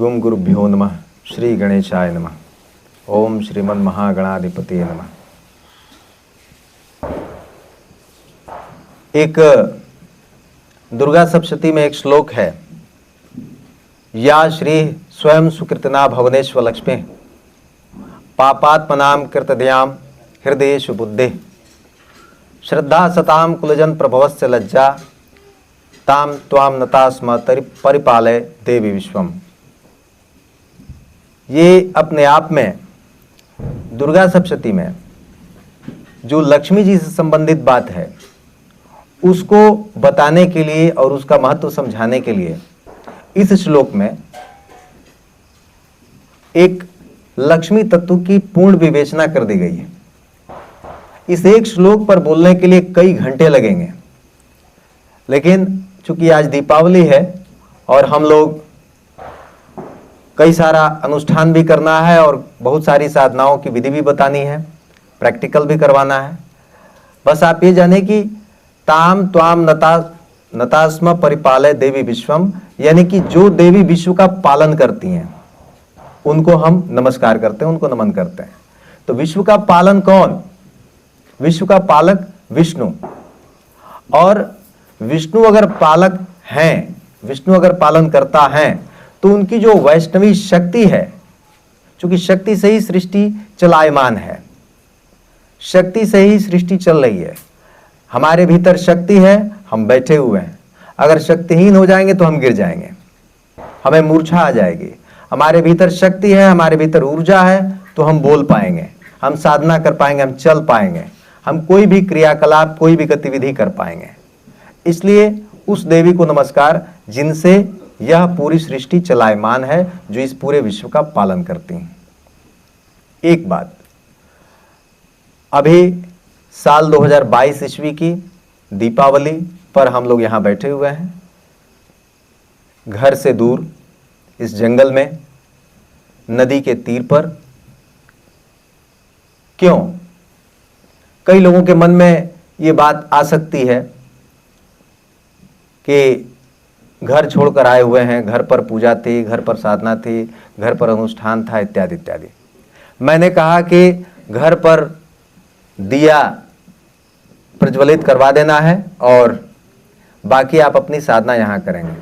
गुम गुरुभ्यो नमः। श्री गणेशाय नमः। ओम श्रीमन महागणाधिपति नमः। एक दुर्गा सप्तशती में एक श्लोक है, या श्री स्वयं सुकृतना भवनेश्वर लक्ष्मी पापात्मनाम कृतदयाम हृदयेषु बुद्धि श्रद्धा सताम कुलजन प्रभवस्य लज्जा ताम त्वाम नता स्म परिपालय देवी विश्वम। ये अपने आप में दुर्गा सप्तशती में जो लक्ष्मी जी से संबंधित बात है उसको बताने के लिए और उसका महत्व समझाने के लिए इस श्लोक में एक लक्ष्मी तत्व की पूर्ण विवेचना कर दी गई है। इस एक श्लोक पर बोलने के लिए कई घंटे लगेंगे, लेकिन चूंकि आज दीपावली है और हम लोग कई सारा अनुष्ठान भी करना है और बहुत सारी साधनाओं की विधि भी बतानी है, प्रैक्टिकल भी करवाना है। बस आप ये जाने कि ताम त्वाम नतास्म परिपालय देवी विश्वम, यानी कि जो देवी विश्व का पालन करती हैं उनको हम नमस्कार करते हैं, उनको नमन करते हैं। तो विश्व का पालन कौन? विश्व का पालक विष्णु। और विष्णु अगर पालक हैं, विष्णु अगर पालन करता है तो उनकी जो वैष्णवी शक्ति है, क्योंकि शक्ति से ही सृष्टि चलायमान है, शक्ति से ही सृष्टि चल रही है। हमारे भीतर शक्ति है, हम बैठे हुए हैं। अगर शक्तिहीन हो जाएंगे तो हम गिर जाएंगे, हमें मूर्छा आ जाएगी। हमारे भीतर शक्ति है, हमारे भीतर ऊर्जा है तो हम बोल पाएंगे, हम साधना कर पाएंगे, हम चल पाएंगे, हम कोई भी क्रियाकलाप, कोई भी गतिविधि कर पाएंगे। इसलिए उस देवी को नमस्कार जिनसे यह पूरी सृष्टि चलायमान है, जो इस पूरे विश्व का पालन करती हैं। एक बात, अभी साल 2022 ईस्वी की दीपावली पर हम लोग यहाँ बैठे हुए हैं, घर से दूर इस जंगल में, नदी के तीर पर। क्यों? कई लोगों के मन में ये बात आ सकती है कि घर छोड़कर आए हुए हैं, घर पर पूजा थी, घर पर साधना थी, घर पर अनुष्ठान था, इत्यादि इत्यादि। मैंने कहा कि घर पर दिया प्रज्वलित करवा देना है और बाकी आप अपनी साधना यहां करेंगे।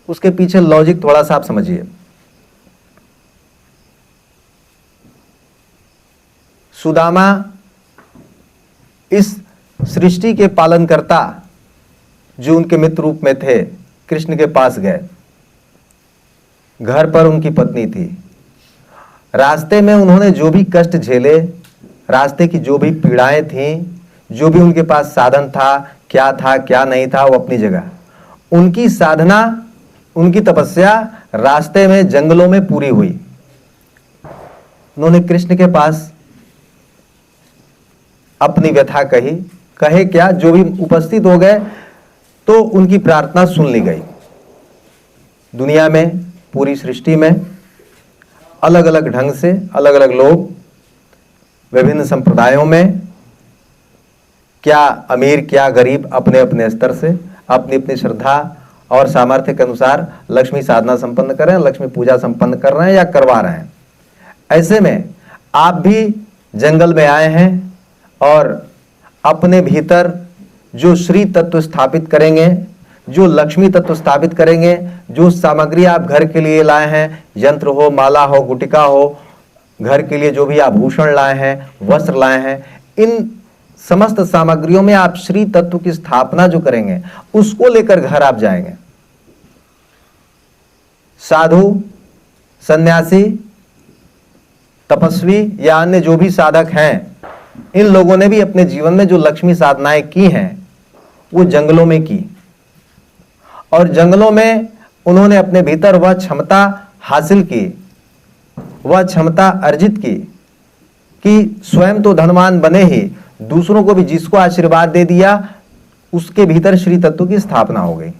उसके पीछे लॉजिक थोड़ा सा आप समझिए। सुदामा इस सृष्टि के पालनकर्ता जो उनके मित्र रूप में थे, कृष्ण के पास गए। घर पर उनकी पत्नी थी। रास्ते में उन्होंने जो भी कष्ट झेले, रास्ते की जो भी पीड़ाएं थीं, जो भी उनके पास साधन था क्या नहीं था, वो अपनी जगह। उनकी साधना, उनकी तपस्या रास्ते में, जंगलों में पूरी हुई। उन्होंने कृष्ण के पास अपनी व्यथा कहे क्या, जो भी उपस्थित हो गए तो उनकी प्रार्थना सुन ली गई। दुनिया में, पूरी सृष्टि में अलग अलग ढंग से अलग अलग लोग, विभिन्न संप्रदायों में, क्या अमीर क्या गरीब, अपने अपने स्तर से अपनी अपनी श्रद्धा और सामर्थ्य के अनुसार लक्ष्मी साधना संपन्न कर रहे हैं, लक्ष्मी पूजा संपन्न कर रहे हैं या करवा रहे हैं। ऐसे में आप भी जंगल में आए हैं और अपने भीतर जो श्री तत्व स्थापित करेंगे, जो लक्ष्मी तत्व स्थापित करेंगे, जो सामग्री आप घर के लिए लाए हैं, यंत्र हो, माला हो, गुटिका हो, घर के लिए जो भी आभूषण लाए हैं, वस्त्र लाए हैं, इन समस्त सामग्रियों में आप श्री तत्व की स्थापना जो करेंगे उसको लेकर घर आप जाएंगे। साधु, सन्यासी, तपस्वी या अन्य जो भी साधक हैं, इन लोगों ने भी अपने जीवन में जो लक्ष्मी साधनाएं की हैं वो जंगलों में की, और जंगलों में उन्होंने अपने भीतर वह क्षमता हासिल की, वह क्षमता अर्जित की कि स्वयं तो धनवान बने ही, दूसरों को भी जिसको आशीर्वाद दे दिया उसके भीतर श्री तत्व की स्थापना हो गई।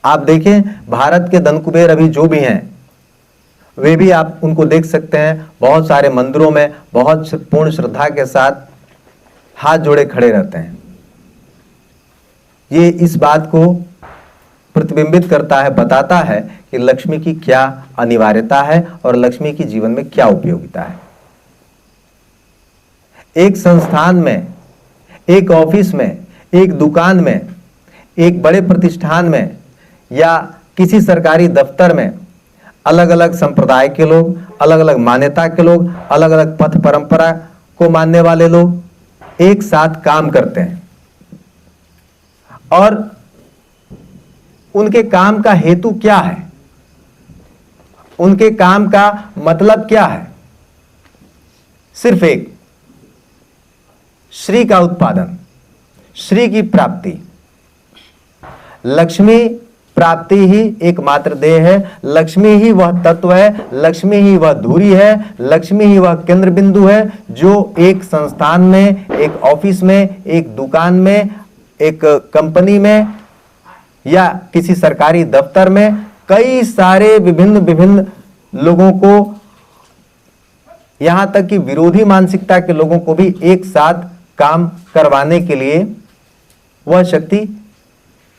आप देखें, भारत के धन कुबेर अभी जो भी हैं वे भी आप उनको देख सकते हैं, बहुत सारे मंदिरों में बहुत पूर्ण श्रद्धा के साथ हाथ जोड़े खड़े रहते हैं। ये इस बात को प्रतिबिंबित करता है, बताता है कि लक्ष्मी की क्या अनिवार्यता है और लक्ष्मी की जीवन में क्या उपयोगिता है। एक संस्थान में, एक ऑफिस में, एक दुकान में, एक बड़े प्रतिष्ठान में या किसी सरकारी दफ्तर में अलग अलग संप्रदाय के लोग, अलग अलग मान्यता के लोग, अलग अलग पथ परंपरा को मानने वाले लोग एक साथ काम करते हैं और उनके काम का हेतु क्या है, उनके काम का मतलब क्या है? सिर्फ एक, श्री का उत्पादन, श्री की प्राप्ति। लक्ष्मी प्राप्ति ही एकमात्र देह है, लक्ष्मी ही वह तत्व है, लक्ष्मी ही वह धुरी है, लक्ष्मी ही वह केंद्र बिंदु है जो एक संस्थान में, एक ऑफिस में, एक दुकान में, एक कंपनी में या किसी सरकारी दफ्तर में कई सारे विभिन्न विभिन्न लोगों को, यहां तक कि विरोधी मानसिकता के लोगों को भी एक साथ काम करवाने के लिए वह शक्ति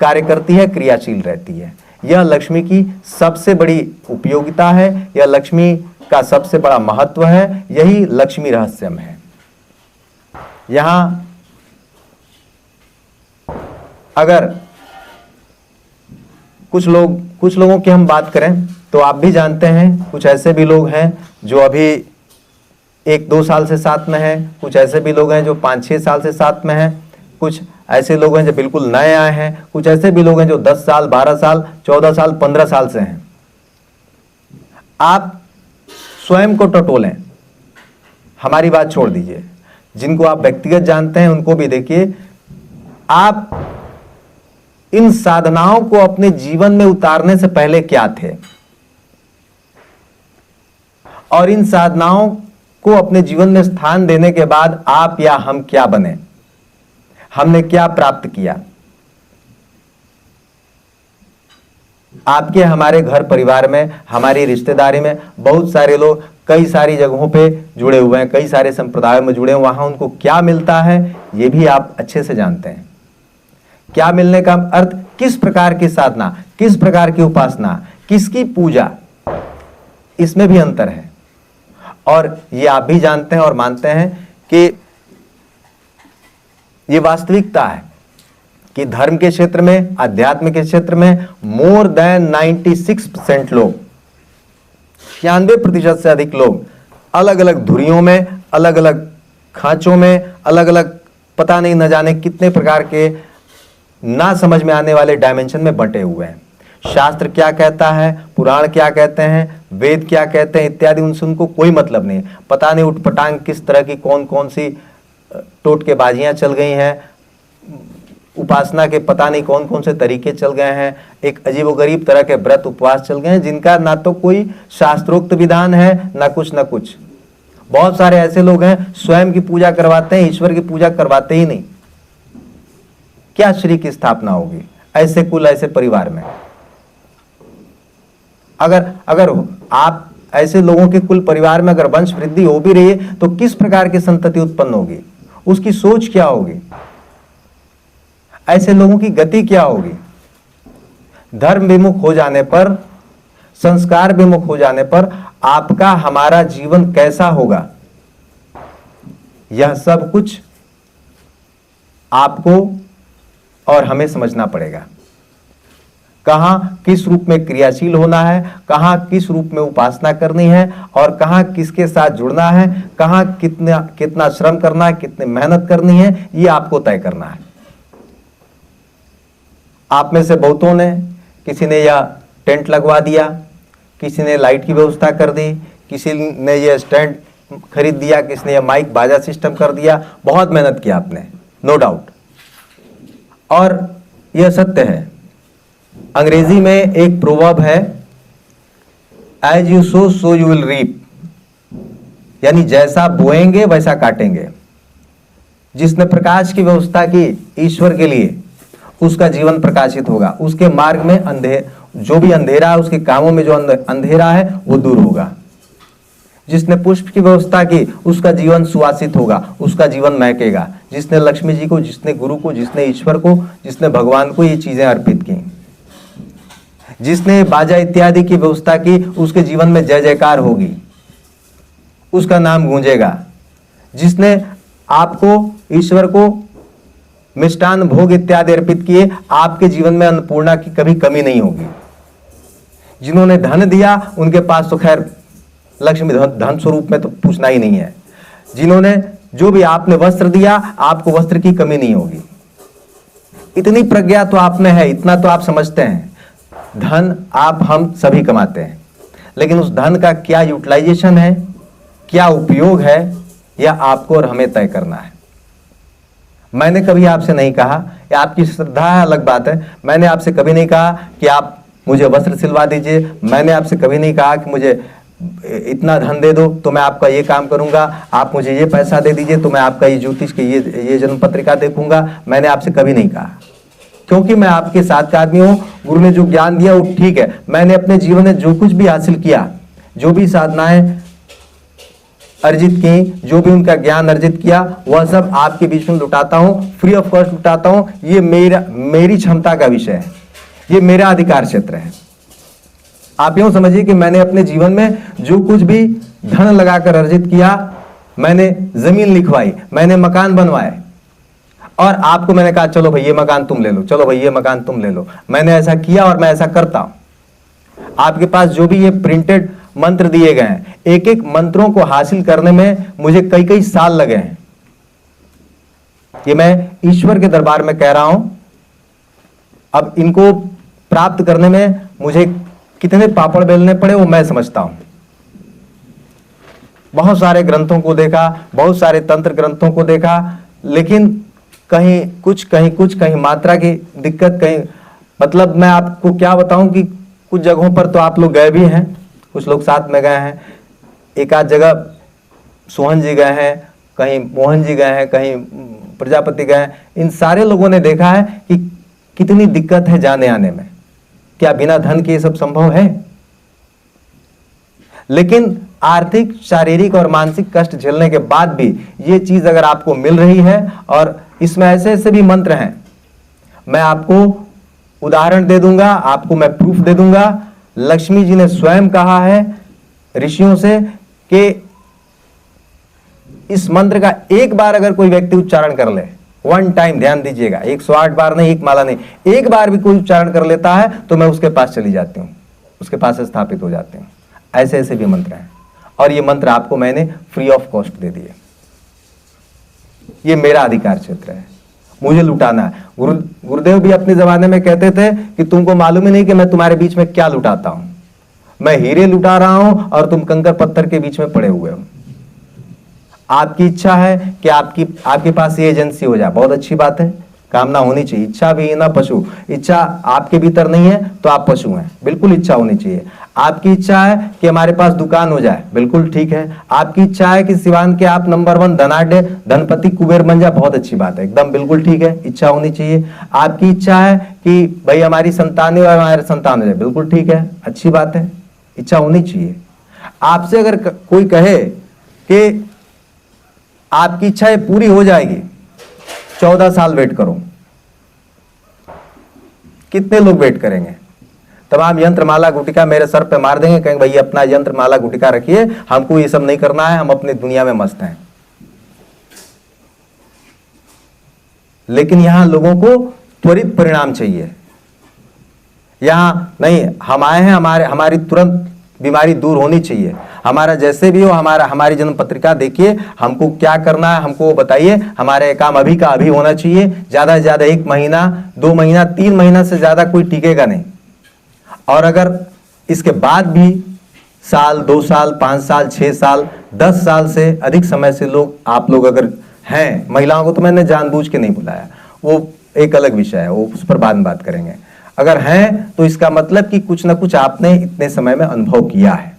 कार्य करती है, क्रियाशील रहती है। यह लक्ष्मी की सबसे बड़ी उपयोगिता है, यह लक्ष्मी का सबसे बड़ा महत्व है, यही लक्ष्मी रहस्यम है। यहां अगर कुछ लोगों की हम बात करें तो आप भी जानते हैं, कुछ ऐसे भी लोग हैं जो अभी 1-2 साल से साथ में हैं, कुछ ऐसे भी लोग हैं जो 5-6 साल से साथ में हैं, कुछ ऐसे लोग हैं जो बिल्कुल नए आए हैं, कुछ ऐसे भी लोग हैं जो 10 साल, 12 साल, 14 साल, 15 साल से हैं। आप स्वयं को टटोलें, हमारी बात छोड़ दीजिए, जिनको आप व्यक्तिगत जानते हैं उनको भी देखिए। आप इन साधनाओं को अपने जीवन में उतारने से पहले क्या थे और इन साधनाओं को अपने जीवन में स्थान देने के बाद आप या हम क्या बने, हमने क्या प्राप्त किया। आपके हमारे घर परिवार में, हमारी रिश्तेदारी में बहुत सारे लोग कई सारी जगहों पे जुड़े हुए हैं, कई सारे संप्रदायों में जुड़े हैं, वहां उनको क्या मिलता है ये भी आप अच्छे से जानते हैं। क्या मिलने का अर्थ, किस प्रकार की साधना, किस प्रकार की उपासना, किसकी पूजा, इसमें भी अंतर है। और ये आप भी जानते हैं और मानते हैं कि ये वास्तविकता है कि धर्म के क्षेत्र में, अध्यात्म के क्षेत्र में मोर देन 96% लोग, 96% से अधिक लोग अलग अलग धुरियों में, अलग अलग खांचों में, अलग अलग पता नहीं न जाने कितने प्रकार के ना समझ में आने वाले डायमेंशन में बंटे हुए हैं। शास्त्र क्या कहता है, पुराण क्या कहते हैं, वेद क्या कहते हैं इत्यादि, उनसे उनको कोई मतलब नहीं। पता नहीं उठपटांग किस तरह की कौन कौन सी टोटकेबाजियां चल गई हैं, उपासना के पता नहीं कौन कौन से तरीके चल गए हैं, एक अजीबोगरीब तरह के व्रत उपवास चल गए हैं जिनका ना तो कोई शास्त्रोक्त विधान है ना कुछ। बहुत सारे ऐसे लोग हैं स्वयं की पूजा करवाते हैं, ईश्वर की पूजा करवाते ही नहीं। क्या श्री की स्थापना होगी ऐसे कुल, ऐसे परिवार में? अगर आप ऐसे लोगों के कुल परिवार में अगर वंश वृद्धि हो भी रही है तो किस प्रकार की संतति उत्पन्न होगी, उसकी सोच क्या होगी, ऐसे लोगों की गति क्या होगी? धर्म विमुख हो जाने पर, संस्कार विमुख हो जाने पर आपका हमारा जीवन कैसा होगा, यह सब कुछ आपको और हमें समझना पड़ेगा। कहां किस रूप में क्रियाशील होना है, कहां किस रूप में उपासना करनी है और कहां किसके साथ जुड़ना है, कहां कितना श्रम करना है, कितनी मेहनत करनी है, ये आपको तय करना है। आप में से बहुतों ने, किसी ने यह टेंट लगवा दिया, किसी ने लाइट की व्यवस्था कर दी, किसी ने यह स्टैंड खरीद दिया, किसी ने यह माइक बाजा सिस्टम कर दिया। बहुत मेहनत की आपने, नो डाउट, और यह सत्य है। अंग्रेजी में एक प्रोवर्ब है, as you sow so you will reap, यानी जैसा बोएंगे वैसा काटेंगे। जिसने प्रकाश की व्यवस्था की ईश्वर के लिए, उसका जीवन प्रकाशित होगा, उसके मार्ग में जो भी अंधेरा है, उसके कामों में जो अंधेरा है वो दूर होगा। जिसने पुष्प की व्यवस्था की, उसका जीवन सुवासित होगा, उसका जीवन महकेगा। जिसने लक्ष्मी जी को, जिसने गुरु को, जिसने ईश्वर को, जिसने भगवान को ये चीजें अर्पित की, जिसने बाजा इत्यादि की व्यवस्था की, उसके जीवन में जय जयकार होगी, उसका नाम गूंजेगा। जिसने आपको, ईश्वर को मिष्टान भोग इत्यादि अर्पित किए, आपके जीवन में अन्नपूर्णा की कभी कमी नहीं होगी। जिन्होंने धन दिया उनके पास तो खैर लक्ष्मी धन स्वरूप में तो पूछना ही नहीं है। जिन्होंने, जो भी आपने वस्त्र दिया, आपको वस्त्र की कमी नहीं होगी। इतनी प्रज्ञा तो आप में है, इतना तो आप समझते हैं। धन आप हम सभी कमाते हैं, लेकिन उस धन का क्या यूटिलाइजेशन है, क्या उपयोग है, यह आपको और हमें तय करना है। मैंने कभी आपसे नहीं कहा, या आपकी श्रद्धा है अलग बात है, मैंने आपसे कभी नहीं कहा कि आप मुझे वस्त्र सिलवा दीजिए। मैंने आपसे कभी नहीं कहा कि मुझे इतना धन दे दो तो मैं आपका ये काम करूंगा, आप मुझे ये पैसा दे दीजिए तो मैं आपका ये ज्योतिष की ये जन्म पत्रिका देखूंगा। मैंने आपसे कभी नहीं कहा, क्योंकि मैं आपके साथ का आदमी हूं। गुरु ने जो ज्ञान दिया वो ठीक है। मैंने अपने जीवन में जो कुछ भी हासिल किया, जो भी साधनाएं अर्जित की, जो भी उनका ज्ञान अर्जित किया, वह सब आपके बीच में लुटाता हूं, फ्री ऑफ कॉस्ट लुटाता हूं। ये मेरी क्षमता का विषय है, ये मेरा अधिकार क्षेत्र है। आप यूं समझिए कि मैंने अपने जीवन में जो कुछ भी धन लगाकर अर्जित किया, मैंने जमीन लिखवाई, मैंने मकान बनवाए, और आपको मैंने कहा चलो भाई ये मकान तुम ले लो, चलो भाई ये मकान तुम ले लो। मैंने ऐसा किया और मैं ऐसा करता हूं। आपके पास जो भी ये प्रिंटेड मंत्र दिए गए हैं, एक एक मंत्रों को हासिल करने में मुझे कई कई साल लगे हैं। ये मैं ईश्वर के दरबार में कह रहा हूं। अब इनको प्राप्त करने में मुझे कितने पापड़ बेलने पड़े वो मैं समझता हूं। बहुत सारे ग्रंथों को देखा, बहुत सारे तंत्र ग्रंथों को देखा, लेकिन कहीं कुछ कहीं मात्रा की दिक्कत, कहीं मतलब मैं आपको क्या बताऊं कि कुछ जगहों पर तो आप लोग गए भी हैं, कुछ लोग साथ में गए हैं। एक आध जगह सोहन जी गए हैं, कहीं मोहन जी गए हैं, कहीं प्रजापति गए हैं। इन सारे लोगों ने देखा है कि कितनी दिक्कत है जाने आने में। क्या बिना धन के ये सब संभव है? लेकिन आर्थिक, शारीरिक और मानसिक कष्ट झेलने के बाद भी ये चीज अगर आपको मिल रही है, और इसमें ऐसे ऐसे भी मंत्र हैं, मैं आपको उदाहरण दे दूंगा, आपको मैं प्रूफ दे दूंगा। लक्ष्मी जी ने स्वयं कहा है ऋषियों से कि इस मंत्र का एक बार अगर कोई व्यक्ति उच्चारण कर ले, वन टाइम, ध्यान दीजिएगा, 108 बार नहीं, एक माला नहीं, एक बार भी कोई उच्चारण कर लेता है तो मैं उसके पास चली जाती हूं, उसके पास स्थापित हो जाती हूं। ऐसे ऐसे भी मंत्र हैं, और ये मंत्र आपको मैंने फ्री ऑफ कॉस्ट दे दिए। ये मेरा अधिकार क्षेत्र है, मुझे लुटाना है। गुरुदेव भी अपने जमाने में कहते थे कि तुमको मालूम ही नहीं कि मैं तुम्हारे बीच में क्या लुटाता हूं। मैं हीरे लुटा रहा हूं और तुम कंकर पत्थर के बीच में पड़े हुए हो। आपकी इच्छा है कि आपके पास ये एजेंसी हो जाए, बहुत अच्छी बात है, कामना होनी चाहिए। इच्छा भी ना पशु, इच्छा आपके भीतर नहीं है तो आप पशु हैं, बिल्कुल इच्छा होनी चाहिए। आपकी इच्छा है कि हमारे पास दुकान हो जाए, बिल्कुल ठीक है। आपकी इच्छा है कि सिवान के आप नंबर 1 धनाढ्य, धनपति, कुबेर बन जाए, बहुत अच्छी बात है, एकदम बिल्कुल ठीक है, इच्छा होनी चाहिए। आपकी इच्छा है कि भाई हमारी संतान और हमारे संतान हो जाए, बिल्कुल ठीक है, अच्छी बात है, इच्छा होनी चाहिए। आपसे अगर कोई कहे कि आपकी इच्छा ये पूरी हो जाएगी, 14 साल वेट करो, कितने लोग वेट करेंगे? तमाम यंत्र माला गुटिका मेरे सर पे मार देंगे, कहेंगे भाई अपना यंत्र माला गुटिका रखिए, हमको ये सब नहीं करना है, हम अपनी दुनिया में मस्त हैं। लेकिन यहां लोगों को त्वरित परिणाम चाहिए। यहां नहीं, हम आए हैं, हमारी तुरंत बीमारी दूर होनी चाहिए। हमारा जैसे भी हो, हमारी जन्म पत्रिका देखिए, हमको क्या करना है हमको बताइए, हमारे काम अभी का अभी होना चाहिए। ज्यादा से ज्यादा 1 महीना, 2 महीना, 3 महीना से ज्यादा कोई टिकेगा नहीं। और अगर इसके बाद भी साल, 2 साल, 5 साल, 6 साल, 10 साल से अधिक समय से आप लोग अगर हैं, महिलाओं को तो मैंने जानबूझ के नहीं बुलाया, वो एक अलग विषय है, वो उस पर बाद में बात करेंगे। अगर हैं तो इसका मतलब कि कुछ ना कुछ आपने इतने समय में अनुभव किया है,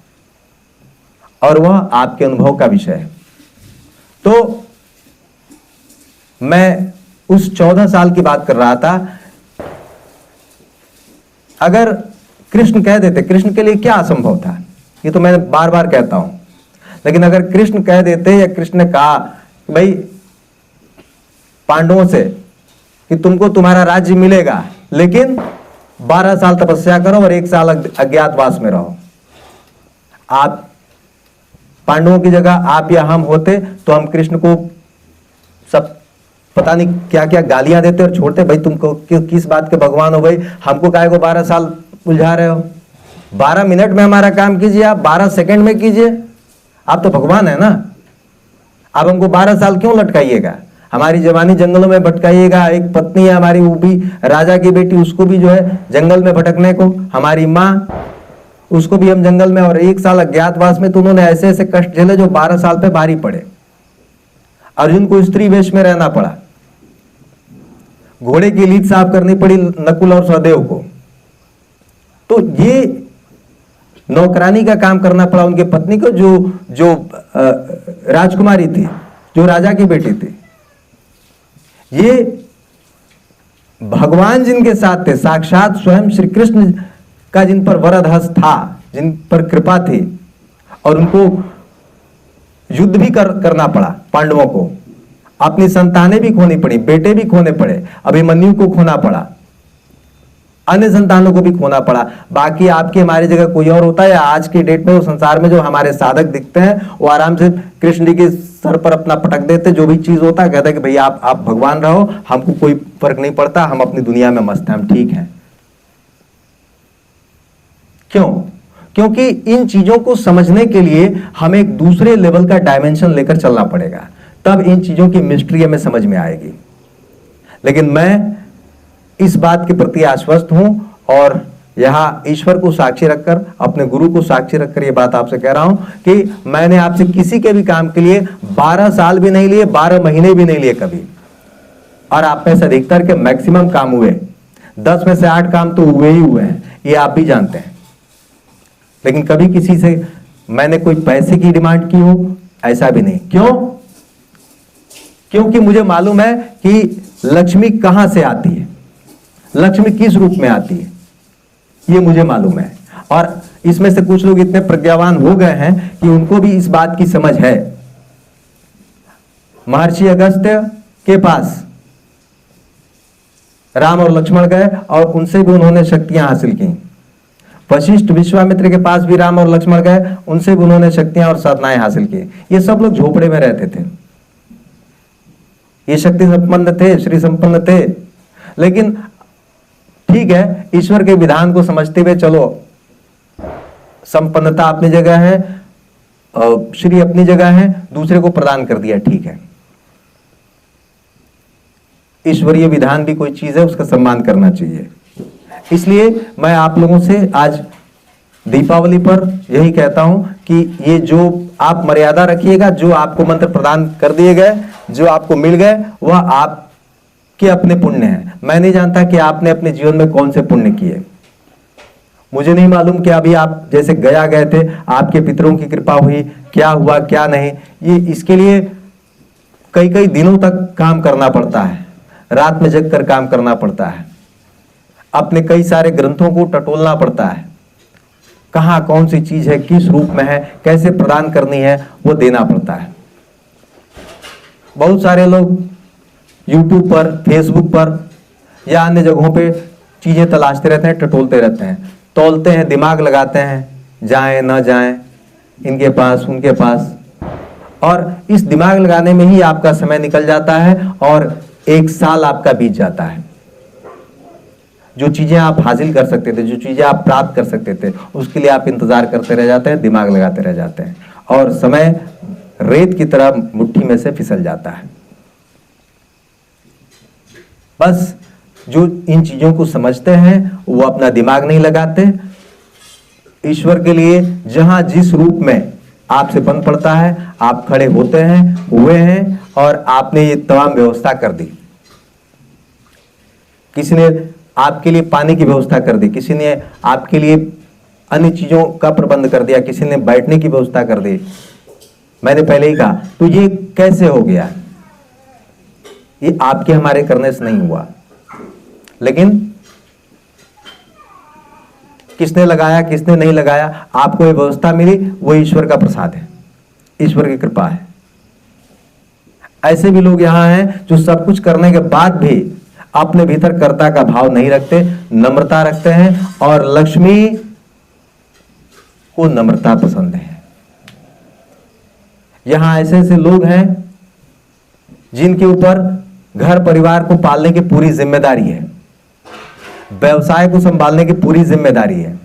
और वह आपके अनुभव का विषय है। तो मैं उस 14 साल की बात कर रहा था। अगर कृष्ण कह देते, कृष्ण के लिए क्या असंभव था, ये तो मैं बार बार कहता हूं, लेकिन अगर कृष्ण कह देते या कृष्ण ने कहा कि भाई पांडवों से कि तुमको तुम्हारा राज्य मिलेगा, लेकिन 12 साल तपस्या करो और 1 साल अज्ञातवास में रहो। आप पांडवों की जगह आप या हम होते तो हम कृष्ण को सब पता नहीं क्या क्या गालियां देते और छोड़ते, भाई तुमको किस बात के भगवान हो भाई, हमको काहे को 12 साल उलझा रहे हो, 12 मिनट में हमारा काम कीजिए, आप 12 सेकंड में कीजिए, आप तो भगवान है ना। आप हमको 12 साल क्यों लटकाइएगा, हमारी जवानी जंगलों में भटकाइएगा। एक पत्नी है हमारी, वो भी राजा की बेटी, उसको भी जो है जंगल में भटकने को, हमारी माँ, उसको भी हम जंगल में, और 1 साल अज्ञातवास में तो उन्होंने ऐसे ऐसे कष्ट झेले जो 12 साल पे भारी पड़े। अर्जुन को स्त्री वेश में रहना पड़ा, घोड़े की लीद साफ करनी पड़ी नकुल और सहदेव को, तो ये नौकरानी का काम करना पड़ा उनके पत्नी को, जो राजकुमारी थी, जो राजा की बेटी थी। ये भगवान जिनके साथ थे, साक्षात स्वयं श्री कृष्ण का जिन पर वरदहस्त था, जिन पर कृपा थी, और उनको युद्ध भी करना पड़ा पांडवों को, अपनी संतानें भी खोनी पड़ी, बेटे भी खोने पड़े, अभिमन्यु को खोना पड़ा, अन्य संतानों को भी खोना पड़ा। बाकी आपकी हमारी जगह कोई और होता है, या आज की डेट में वो संसार में जो हमारे साधक दिखते हैं वो आराम से कृष्ण जी के सर पर अपना पटक देते, जो भी चीज होता है कहते हैं कि भैया आप भगवान रहो, हमको कोई फर्क नहीं पड़ता, हम अपनी दुनिया में मस्त हैं, हम ठीक हैं। क्यों? क्योंकि इन चीजों को समझने के लिए हमें एक दूसरे लेवल का डायमेंशन लेकर चलना पड़ेगा, तब इन चीजों की मिस्ट्री हमें समझ में आएगी। लेकिन मैं इस बात के प्रति आश्वस्त हूं, और यहां ईश्वर को साक्षी रखकर, अपने गुरु को साक्षी रखकर यह बात आपसे कह रहा हूं कि मैंने आपसे किसी के भी काम के लिए 12 साल भी नहीं लिए, 12 महीने भी नहीं लिए कभी, और आप में से अधिकतर के मैक्सिमम काम हुए, 10 में से 8 काम तो हुए ही हुए हैं, ये आप भी जानते हैं। लेकिन कभी किसी से मैंने कोई पैसे की डिमांड की हो, ऐसा भी नहीं। क्यों? क्योंकि मुझे मालूम है कि लक्ष्मी कहां से आती है, लक्ष्मी किस रूप में आती है, ये मुझे मालूम है। और इसमें से कुछ लोग इतने प्रज्ञावान हो गए हैं कि उनको भी इस बात की समझ है। महर्षि अगस्त्य के पास राम और लक्ष्मण गए और उनसे भी उन्होंने शक्तियां हासिल की। वशिष्ठ विश्वामित्र के पास भी राम और लक्ष्मण गए, उनसे भी उन्होंने शक्तियां और साधनाएं हासिल की। ये सब लोग झोपड़े में रहते थे, ये शक्ति संपन्न थे, श्री संपन्न थे। लेकिन ठीक है, ईश्वर के विधान को समझते हुए चलो, संपन्नता अपनी जगह है, श्री अपनी जगह है, दूसरे को प्रदान कर दिया, ठीक है। ईश्वरीय विधान भी कोई चीज है, उसका सम्मान करना चाहिए। इसलिए मैं आप लोगों से आज दीपावली पर यही कहता हूं कि ये जो आप मर्यादा रखिएगा, जो आपको मंत्र प्रदान कर दिए गए, जो आपको मिल गए, वह आपके अपने पुण्य हैं। मैं नहीं जानता कि आपने अपने जीवन में कौन से पुण्य किए। मुझे नहीं मालूम कि अभी आप जैसे गया गए थे, आपके पितरों की कृपा हुई, क्या हुआ क्या नहीं, ये इसके लिए कई कई दिनों तक काम करना पड़ता है, रात में जग कर काम करना पड़ता है, अपने कई सारे ग्रंथों को टटोलना पड़ता है, कहाँ कौन सी चीज है, किस रूप में है, कैसे प्रदान करनी है, वो देना पड़ता है। बहुत सारे लोग YouTube पर, Facebook पर या अन्य जगहों पे चीजें तलाशते रहते हैं, टटोलते रहते हैं, तौलते हैं, दिमाग लगाते हैं, जाएं ना जाएं, इनके पास उनके पास, और इस दिमाग लगाने में ही आपका समय निकल जाता है और 1 साल आपका बीत जाता है। जो चीजें आप हासिल कर सकते थे, जो चीजें आप प्राप्त कर सकते थे, उसके लिए आप इंतजार करते रह जाते हैं, दिमाग लगाते रह जाते हैं, और समय रेत की तरह मुट्ठी में से फिसल जाता है। बस जो इन चीजों को समझते हैं वो अपना दिमाग नहीं लगाते, ईश्वर के लिए जहां जिस रूप में आपसे बन पड़ता है, आप खड़े होते हैं, हुए हैं, और आपने ये तमाम व्यवस्था कर दी। किसी ने आपके लिए पानी की व्यवस्था कर दी, किसी ने आपके लिए अन्य चीजों का प्रबंध कर दिया, किसी ने बैठने की व्यवस्था कर दी। मैंने पहले ही कहा, तो ये कैसे हो गया? ये आपके हमारे करने से नहीं हुआ, लेकिन किसने लगाया किसने नहीं लगाया, आपको ये व्यवस्था मिली, वो ईश्वर का प्रसाद है, ईश्वर की कृपा है। ऐसे भी लोग यहां हैं जो सब कुछ करने के बाद भी अपने भीतर कर्ता का भाव नहीं रखते, नम्रता रखते हैं, और लक्ष्मी को नम्रता पसंद है। यहां ऐसे ऐसे लोग हैं जिनके ऊपर घर परिवार को पालने की पूरी जिम्मेदारी है, व्यवसाय को संभालने की पूरी जिम्मेदारी है।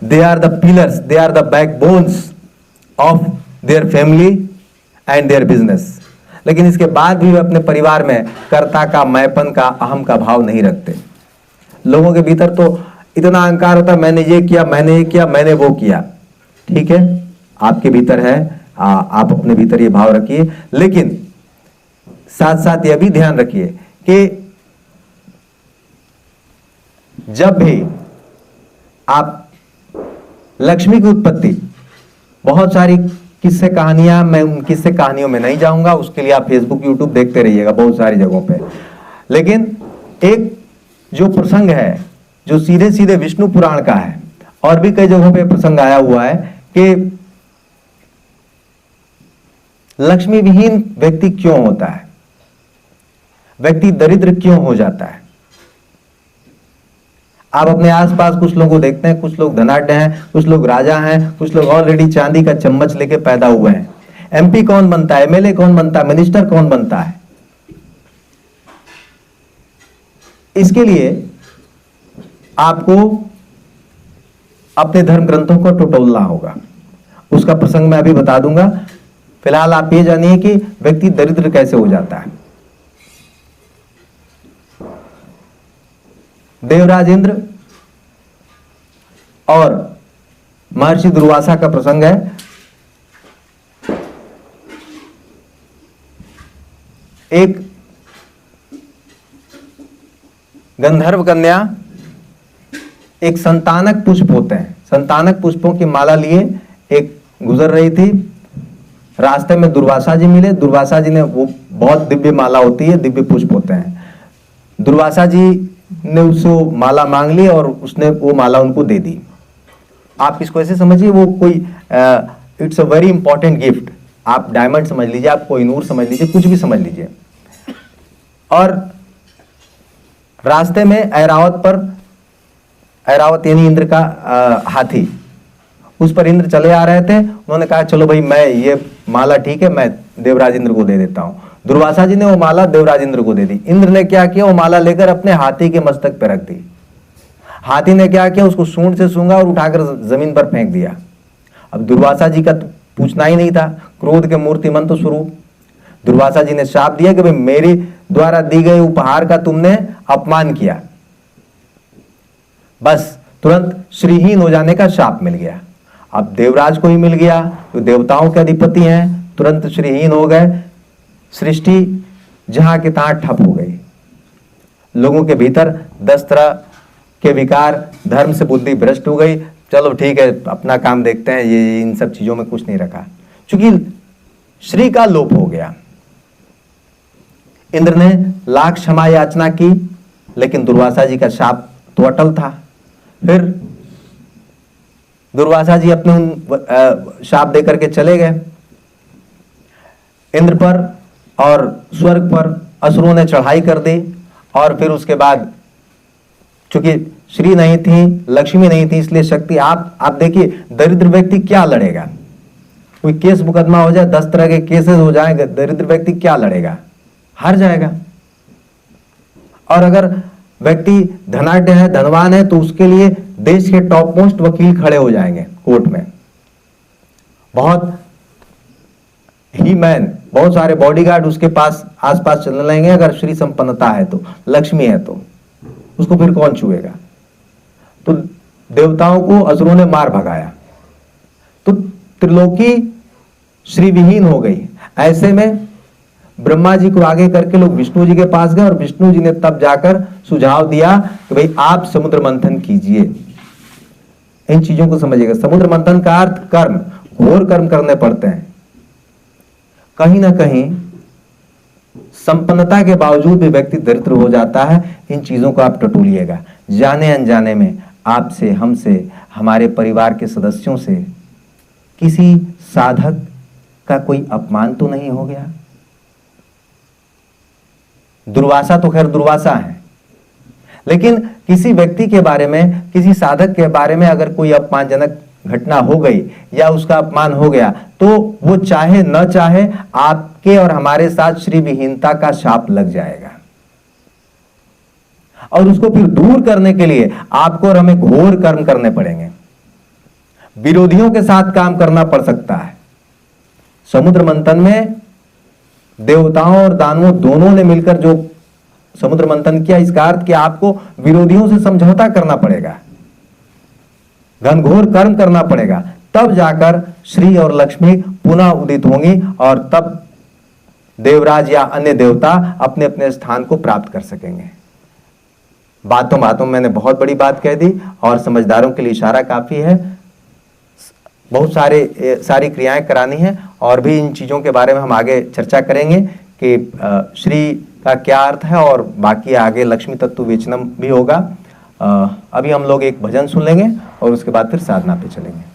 They are the pillars, they are the backbones of their family and their business. लेकिन इसके बाद भी वे अपने परिवार में कर्ता का, मैंपन का, अहम का भाव नहीं रखते। लोगों के भीतर तो इतना अहंकार होता है, मैंने ये किया, मैंने ये किया, मैंने वो किया। ठीक है, आपके भीतर है, आप अपने भीतर ये भाव रखिए, लेकिन साथ साथ यह भी ध्यान रखिए कि जब भी आप लक्ष्मी की उत्पत्ति, बहुत सारी किस्से कहानियां, मैं उन किस्से कहानियों में नहीं जाऊंगा, उसके लिए आप फेसबुक यूट्यूब देखते रहिएगा बहुत सारी जगहों पे। लेकिन एक जो प्रसंग है जो सीधे सीधे विष्णु पुराण का है, और भी कई जगहों पे प्रसंग आया हुआ है कि लक्ष्मी विहीन व्यक्ति क्यों होता है, व्यक्ति दरिद्र क्यों हो जाता है। आप अपने आसपास कुछ लोगों को देखते हैं, कुछ लोग धनाढ्य हैं, कुछ लोग राजा हैं, कुछ लोग ऑलरेडी चांदी का चम्मच लेके पैदा हुए हैं। एमपी कौन बनता है, एमएलए कौन बनता है, मिनिस्टर कौन बनता है। इसके लिए आपको अपने धर्म ग्रंथों को टटोलना होगा। उसका प्रसंग मैं अभी बता दूंगा। फिलहाल आप ये जानिए कि व्यक्ति दरिद्र कैसे हो जाता है। देवराज इंद्र और महर्षि दुर्वासा का प्रसंग है। एक गंधर्व कन्या एक संतानक पुष्प होते हैं, संतानक पुष्पों की माला लिए एक गुजर रही थी। रास्ते में दुर्वासा जी मिले। दुर्वासा जी ने, वो बहुत दिव्य माला होती है, दिव्य पुष्प होते हैं। दुर्वासा जी ने उससे माला मांग ली और उसने वो माला उनको दे दी। आप इसको ऐसे समझिए, वो कोई it's a very important gift. आप डायमंड समझ लीजिए, आप कोहिनूर समझ लीजिए, कुछ भी समझ लीजिए। और रास्ते में ऐरावत यानी इंद्र का हाथी, उस पर इंद्र चले आ रहे थे। उन्होंने कहा चलो भाई, मैं ये माला ठीक है, मैं देवराज इंद्र को दे देता हूं। दुर्वासा जी ने वो माला देवराज इंद्र को दे दी। इंद्र ने क्या किया, वो माला लेकर अपने हाथी के मस्तक पर रख दी। हाथी ने क्या किया, उसको सूंड से सूंघा और उठाकर जमीन पर फेंक दिया। अब दुर्वासा जी का तो पूछना ही नहीं था, क्रोध के मूर्तिमंत स्वरूप। दुर्वासा जी ने शाप दिया कि भाई, मेरे द्वारा दी गई उपहार का तुमने अपमान किया। बस तुरंत श्रीहीन हो जाने का शाप मिल गया। अब देवराज को ही मिल गया, तो देवताओं के अधिपति हैं, तुरंत श्रीहीन हो गए। सृष्टि जहां के तहां ठप हो गई। लोगों के भीतर 10 तरह के विकार, धर्म से बुद्धि भ्रष्ट हो गई। चलो ठीक है, अपना काम देखते हैं, ये इन सब चीजों में कुछ नहीं रखा, क्योंकि श्री का लोप हो गया। इंद्र ने लाख क्षमा याचना की, लेकिन दुर्वासा जी का शाप तो अटल था। फिर दुर्वासा जी अपने शाप देकर के चले गए। इंद्र पर और स्वर्ग पर असुरों ने चढ़ाई कर दी। और फिर उसके बाद चूंकि श्री नहीं थी, लक्ष्मी नहीं थी, इसलिए शक्ति, आप देखिए, दरिद्र व्यक्ति क्या लड़ेगा। कोई केस मुकदमा हो जाए, 10 तरह के केसेस हो जाएंगे, दरिद्र व्यक्ति क्या लड़ेगा, हार जाएगा। और अगर व्यक्ति धनाढ्य है, धनवान है, तो उसके लिए देश के टॉप मोस्ट वकील खड़े हो जाएंगे कोर्ट में। बहुत ही मैन, बहुत सारे बॉडीगार्ड उसके पास आसपास चलने लगेंगे। अगर श्री संपन्नता है तो, लक्ष्मी है तो उसको फिर कौन छुएगा। तो देवताओं को असुरों ने मार भगाया, तो त्रिलोकी श्री विहीन हो गई। ऐसे में ब्रह्मा जी को आगे करके लोग विष्णु जी के पास गए, और विष्णु जी ने तब जाकर सुझाव दिया कि भाई आप समुद्र मंथन कीजिए। इन चीजों को समझिएगा। समुद्र मंथन का अर्थ कर्म, घोर कर्म करने पड़ते हैं। कहीं ना कहीं संपन्नता के बावजूद भी व्यक्ति दरिद्र हो जाता है। इन चीजों को आप टटोलिएगा। जाने अनजाने में आपसे, हमसे, हमारे परिवार के सदस्यों से किसी साधक का कोई अपमान तो नहीं हो गया। दुर्वासा तो खैर दुर्वासा है, लेकिन किसी व्यक्ति के बारे में, किसी साधक के बारे में अगर कोई अपमानजनक घटना हो गई या उसका अपमान हो गया, तो वो चाहे न चाहे आपके और हमारे साथ श्री विहीनता का शाप लग जाएगा। और उसको फिर दूर करने के लिए आपको और हमें घोर कर्म करने पड़ेंगे, विरोधियों के साथ काम करना पड़ सकता है। समुद्र मंथन में देवताओं और दानवों दोनों ने मिलकर जो समुद्र मंथन किया, इसका अर्थ कि आपको विरोधियों से समझौता करना पड़ेगा, घनघोर कर्म करना पड़ेगा, तब जाकर श्री और लक्ष्मी पुनः उदित होंगी और तब देवराज या अन्य देवता अपने अपने स्थान को प्राप्त कर सकेंगे। बातों बातों में मैंने बहुत बड़ी बात कह दी और समझदारों के लिए इशारा काफी है। बहुत सारी क्रियाएं करानी है और भी इन चीजों के बारे में हम आगे चर्चा करेंगे कि श्री का क्या अर्थ है और बाकी आगे लक्ष्मी तत्व विवेचनम भी होगा। अभी हम लोग एक भजन सुन लेंगे और उसके बाद फिर साधना पे चलेंगे।